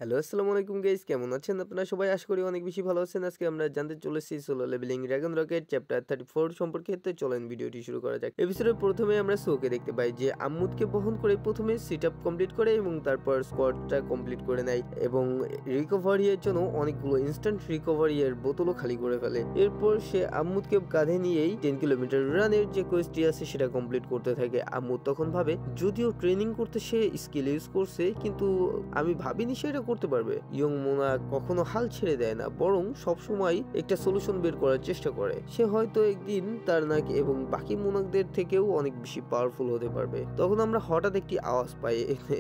Hello, আসসালামু আলাইকুম guys, কেমন আছেন আপনারা সবাই? আশা করি অনেক বেশি ভালো আছেন। আজকে আমরা জানতে চলেছি solo leveling dragon rocket chapter 34 সম্পর্কে। তো চলেন ভিডিওটি শুরু করা যাক। এপিসোডের প্রথমে আমরা সোকে দেখতে পাই যে আম্মুদকে বহন করে প্রথমে সিটআপ কমপ্লিট করে এবং তারপর স্কোয়াডটা কমপ্লিট করে নেয় এবং রিকভারি এর জন্য অনেকগুলো ইনস্ট্যান্ট রিকভারি এর বোতলও খালি করে ফেলে। এরপর সে আম্মুদকে কাঁধে নিয়েই 10 কিলোমিটার রানের যে কোয়েস্টটি আছে সেটা কমপ্লিট করতে থাকে। আম্মুদ তখন ভাবে যদিও ট্রেনিং করতে সে স্কিল ইউজ করছে, কিন্তু আমি ভাবিনি সেটা করতে পারবে। ইয়ং মোনা কখনো হাল ছেড়ে দেয় না, বরং সবসময় একটা সলিউশন বের করার চেষ্টা করে। সে হয়তো একদিন তার নাক এবং বাকি মোনাকদের থেকেও অনেক বেশি পাওয়ারফুল হতে পারবে। তখন আমরা হঠাৎ একটি আওয়াজ পাই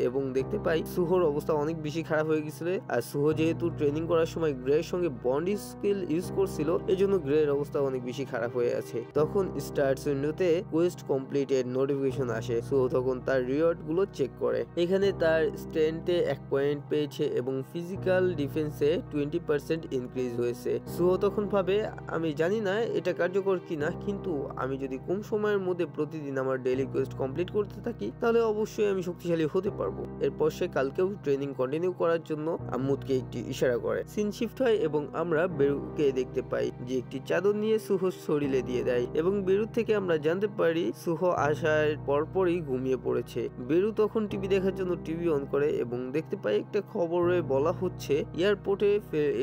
এবং দেখতে পাই সুহোর অবস্থা অনেক বেশি খারাপ হয়ে গেছিল। আর সুহো যেহেতু ট্রেনিং করার সময় গ্রের সঙ্গে বন্ড স্কিল ইউজ করছিল, এজন্য গ্রের অবস্থা অনেক বেশি খারাপ হয়ে আছে। তখন স্টার্টস উইন্ডোতে কোয়েস্ট কমপ্লিট এর নোটিফিকেশন আসে। সুহো তখন তার রিওয়ার্ড গুলো চেক করে। এখানে তার স্ট্রেন্থে 1 পয়েন্ট পেয়েছে এবং ফিজিক্যাল ডিফেন্সে 20% ইনক্রিজ হয়েছে। সুহো তখন ভাবে আমি জানি না এটা কার্যকর কিনা, কিন্তু আমি যদি কম সময়ের মধ্যে প্রতিদিন আমার ডেইলি কোয়েস্ট কমপ্লিট করতে থাকি তাহলে অবশ্যই আমি শক্তিশালী হতে পারবো। এরপর সে কালকেও ট্রেনিং কন্টিনিউ করার জন্য আম্মুদকে একটি ইশারা করে। সিন শিফট হয় এবং আমরা বেরুকে দেখতে পাই যে একটি চাদর নিয়ে সুহোর শরীরে দিয়ে দেয় এবং বেরু থেকে আমরা জানতে পারি সুহো আসার পরপরই ঘুমিয়ে পড়েছে। বেরু তখন টিভি দেখার জন্য টিভি অন করে এবং দেখতে পাই একটা খবরে বলা হচ্ছে এয়ারপোর্টে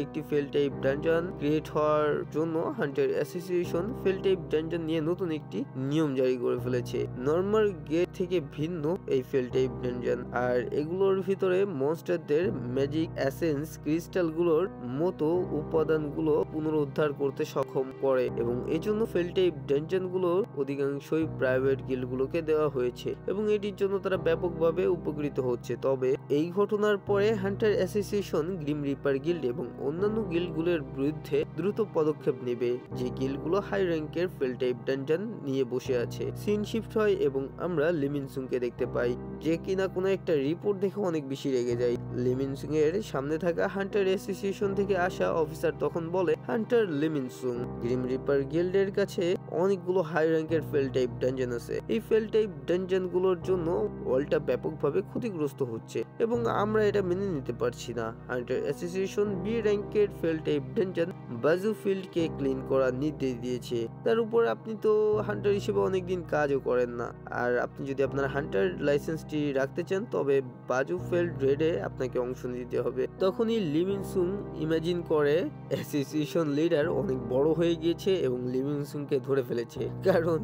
একটি ফেল টাইপ ডানজন ক্রিয়েট হওয়ার জন্য Hunter association fail type dungeon নিয়ে নতুন একটি নিয়ম জারি করে ফেলেছে। নর্মাল গেট থেকে ভিন্ন এই ফেল টাইপ ডানজন, আর এগুলোর ভিতরে মনস্টারদের ম্যাজিক এসেন্স ক্রিস্টাল গুলোর মতো উপাদানগুলো পুনরুদ্ধার করতে সক্ষম করে এবং এজন্য ফেল টাইপ ডানজন গুলোর অধিকাংশই প্রাইভেট গিল্ড গুলোকে দেওয়া হয়েছে এবং এটির জন্য তারা ব্যাপকভাবে উপকৃত হচ্ছে। তবে এই ঘটনার পরে Hunter association Grimm reaper guild এবং অন্যান্য গিল্ডগুলোর বিরুদ্ধে দ্রুত পদক্ষেপ নেবে, যে গিল্ডগুলো হাই র্যাঙ্কের ফেল টাইপ ডানজন নিয়ে বসে আছে। সিন শিফট হয় এবং আমরা লিমিনসুংকে দেখতে পাই, যে কিনা কোনো একটা রিপোর্ট দেখে অনেক বেশি রেগে যায়। লিমিনসুং এর সামনে থাকা হান্টার অ্যাসোসিয়েশন থেকে আসা অফিসার তখন বলে, হান্টার লিমিনসুং, গ্রিম রিপার গিল্ডের কাছে অনেকগুলো হাই র্যাঙ্কের ফেল টাইপ ডানজন আছে। এই ফেল টাইপ ডানজন গুলোর জন্য ওয়ার্ল্ডটা ব্যাপকভাবে ক্ষতিগ্রস্ত হচ্ছে এবং আমরা এটা মেনে নিতে পারছি না। হান্টার অ্যাসোসিয়েশন বি র্যাঙ্কের ফেল টাইপ ডানজন বাজুফিল্ডকে ক্লিন করার নির্দেশ দিয়েছে। তার উপর আপনি তো হান্টার হিসেবে অনেকদিন কাজও করেন না, আর আপনি যদি আপনার হান্টার লাইসেন্সটি রাখতে চান তবে বাজুফিল্ড রেডে আপনাকে অংশ নিতে হবে। তখনই লিমিনসুং ইমাজিন করে অ্যাসোসিয়েশন লিডার অনেক বড় হয়ে গিয়েছে এবং লিমিনসুংকে ধরে ফেলেছে, কারণ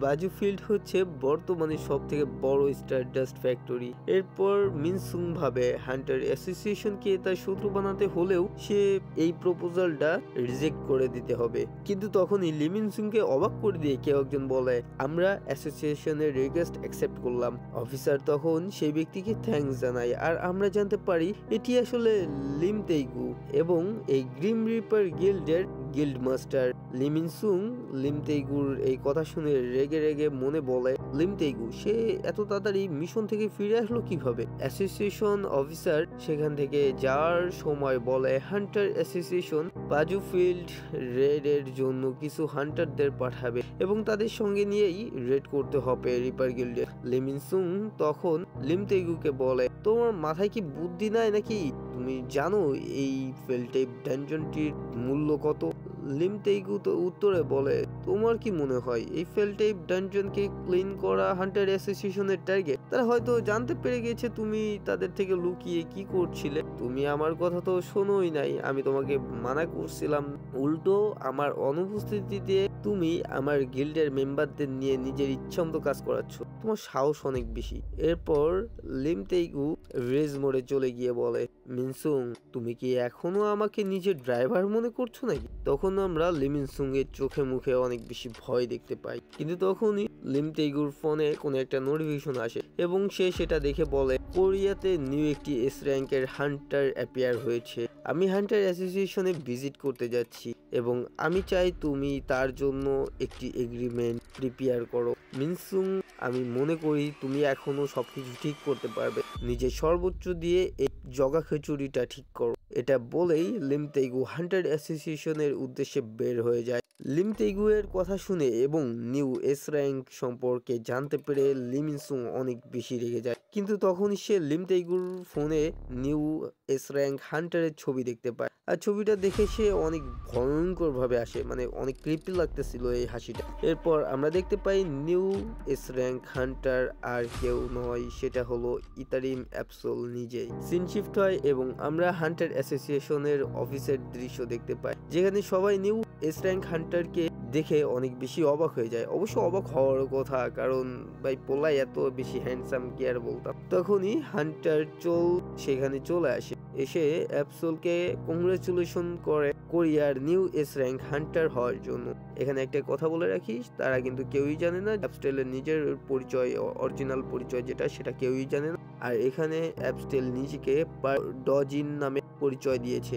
বাজুফিল্ড হচ্ছে বর্তমানে সব থেকে বড় স্টারডাস্ট ফ্যাক্টরি। এরপর মিনসুং ভাবে হান্টার অ্যাসোসিয়েশনকে তার শত্রু বানাতে হলেও সে এই প্রপোজালটা রিজেক্ট করে দিতে হবে। কিন্তু তখনই লিমিনসুংকে অবাক করে দিয়ে কেউ একজন বলে, আমরা অ্যাসোসিয়েশনের রিকোয়েস্ট অ্যাকসেপ্ট করলাম। অফিসার তখন সেই ব্যক্তিকে থ্যাঙ্কস জানায়, আর আমরা জানতে পারি এটি আসলে লিম তেইগু এবং এই গ্রিম রিপার গিল্ডের গিল্ড মাস্টার। লিমিনসুং লিম তেইগুর এই কথা শুনে রেগে রেগে মনে বলে, লিম তেইগু সে এত তাড়াতাড়ি মিশন থেকে ফিরে আসলো কিভাবে? অ্যাসোসিয়েশন অফিসার সেখান থেকে যাওয়ার সময় বলে, হান্টার অ্যাসোসিয়েশন বাজুফিল্ড রেড এর জন্য কিছু হান্টারদের পাঠাবে এবং তাদের সঙ্গে নিয়েই রেড করতে হবে রিপার গিল্ডে। লিমিনসুং তখন লিম তেইগুকে বলে, তোমার মাথায় কি বুদ্ধি নাই নাকি? তুমি জানো এই ফেল টাইপ ডানজনটির মূল্য কত? লিম তেইগু তো উত্তরে বলে, তোমার কি মনে হয় এই ফেল টাইপ ডানজনকে ক্লিন করা হান্টার অ্যাসোসিয়েশনের টার্গেট? তারা হয়তো জানতে পেরে গেছে তুমি তাদের থেকে লুকিয়ে কি করছিলে। তুমি আমার কথা তো শোনোই নাই, আমি তোমাকে মানা করছিলাম, উল্টো আমার অনুপস্থিতিতে তুমি আমার গিল্ডের মেম্বারদের নিয়ে নিজের ইচ্ছামতো কাজ করাচ্ছ, তোমার সাহস অনেক বেশি। এরপর লিম তেইগু রেজ মোড়ে চলে গিয়ে বলে, মিনসুং তুমি কি এখনো আমাকে নিজের ড্রাইভার মনে করছো নাকি? তখন আমরা লিমিনসুং এর চোখে মুখে অনেক বেশি ভয় দেখতে পাই। কিন্তু তখনই লিম তেইগুর ফোনে কোনো একটা নোটিফিকেশন আসে এবং সে সেটা দেখে বলে, কোরিয়াতে নিউ একটি এস র্যাঙ্কের হান্টার অ্যাপিয়ার হয়েছে। আমি হান্টার অ্যাসোসিয়েশনে ভিজিট করতে যাচ্ছি এবং আমি চাই তুমি তার জন্য একটি এগ্রিমেন্ট প্রিপেয়ার করো। মিনসুং আমি মনে করি তুমি এখনো সবকিছু ঠিক করতে পারবে, নিজের সর্বোচ্চ দিয়ে এই জগা খিচুড়িটা ঠিক করো। এটা বলেই লিম তেইগু হান্টার অ্যাসোসিয়েশনের উদ্দেশ্যে বের হয়ে যায়। লিম তেগুয়ের কথা শুনে এবং নিউ এস র্যাঙ্ক সম্পর্কে জানতে পেরে লি মিনসুং অনেক বেশি রেগে যায়, কিন্তু তখনই সে লিম তেগুর ফোনে নিউ এস র্যাঙ্ক হান্টারের ছবি দেখতে পায়। আর ছবিটা দেখে সে অনেক ভয়ঙ্কর ভাবে আসে, মানে অনেক ক্রিপি লাগতেছিল এই হাসিটা। এরপর আমরা দেখতে পাই নিউ এস র্যাঙ্ক হান্টার আর কেউ নয়, সেটা হলো ইতারিম অ্যাপসোল নিজেই। সিন শিফট হয় এবং আমরা হান্টার অ্যাসোসিয়েশনের অফিসের দৃশ্য দেখতে পাই, যেখানে সবাই নিউ এস র্যাঙ্ক হান্টারকে দেখে অনেক বেশি অবাক হয়ে যায়। অবশ্য অবাক হওয়ার কথা, কারণ ভাই পোলাই এত বেশি হ্যান্ডসাম কি আর বলতাম। তখনই হান্টার সেখানে চলে আসে, এসে অ্যাপসোলকে কংগ্রেচুলেশন করে কোরিয়ার নিউ এস র্যাঙ্ক হান্টার হওয়ার জন্য। এখানে একটা কথা বলে রাখি, তারা কিন্তু কেউই জানে না অ্যাপস্টেলের নিজের পরিচয়, অরিজিনাল পরিচয় যেটা, সেটা কেউই জানে না। আর এখানে অ্যাপস্টেল নিজেকে ডজিন নামে পরিচয় দিয়েছে।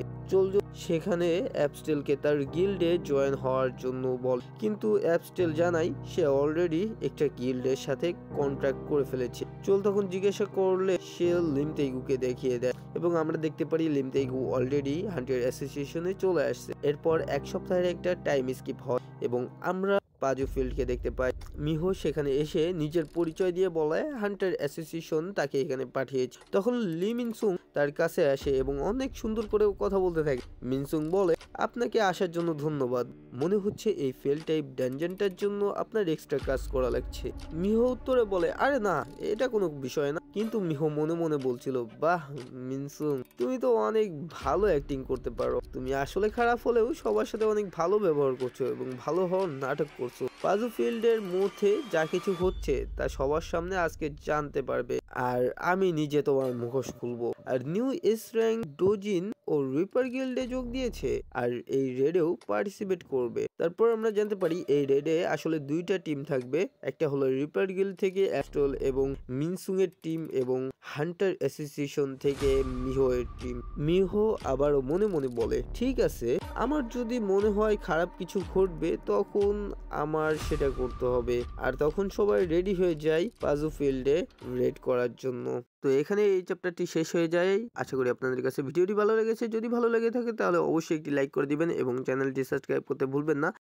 সেখানে অ্যাপস্টেলকে তার গিল্ডে জয়েন হওয়ার জন্য বল, কিন্তু অ্যাপস্টেল জানাই সে অলরেডি একটা গিল্ডের সাথে কন্ট্রাক্ট করে ফেলেছে। তখন জিজ্ঞাসা করলে সে লিম তেগুকে দেখিয়ে দেয় এবং আমরা দেখতে পারি লিম তেগু অলরেডি হান্টার অ্যাসোসিয়েশনে চলে আসছে। এরপর এক সপ্তাহের একটা টাইম স্কিপ হয় এবং আমরা পাজু ফিল্ডকে দেখতে পাই। মিহো সেখানে এসে নিজের পরিচয় দিয়ে বলে হান্টার অ্যাসোসিয়েশন তাকে এখানে পাঠিয়েছে। তখন লি মিনসুং তার কাছে আসে এবং অনেক সুন্দর করে কথা বলতে থাকে। মিনসুং বলে, আপনাকে আসার জন্য ধন্যবাদ, মনে হচ্ছে এই ফেল টাইপ ডানজনটার জন্য আপনার এক্সট্রা কাজ করা লাগছে। মিহো উত্তরে বলে, আরে না, এটা কোনো বিষয় না। কিন্তু মিহো মনে মনে বলছিল, বাহ মিনসুং, তুমি তো অনেক ভালো অ্যাক্টিং করতে পারো, তুমি আসলে খারাপ হলেও সবার সাথে অনেক ভালো ব্যবহার করছো এবং ভালো হওয়ার নাটক করছো। পাজু ফিল্ডের মধ্যে যা কিছু হচ্ছে তা সবার সামনে আজকে জানতে পারবে, আর আমি নিজে তোমার মুখোশ খুলবো। আর নিউ এস র্যাঙ্ক ডোজিন ও রিপার গিল্ডে যোগ দিয়েছে আর এই রেডেও পার্টিসিপেট করবে। তারপর আমরা জানতে পারি এই রেডে আসলে দুইটা টিম থাকবে, একটা হলো রিপার গিল্ড থেকে অ্যাস্ট্রল এবং মিনসুং এর টিম, এবং হান্টার অ্যাসোসিয়েশন থেকে মিহো এর টিম। মিহো আবারও মনে মনে বলে, ঠিক আছে, আমার যদি মনে হয় খারাপ কিছু ঘটবে তখন আমার সেটা করতে হবে। আর তখন সবাই রেডি হয়ে যায় পাজু ফিল্ডে রেড করার জন্য। তো এখানে এই চ্যাপ্টারটি শেষ হয়ে যায়। আশা করি আপনাদের কাছে ভিডিওটি ভালো লেগেছে। যদি ভালো লেগে থাকে তাহলে অবশ্যই একটি লাইক করে দিবেন এবং চ্যানেলটি সাবস্ক্রাইব করতে ভুলবেন না।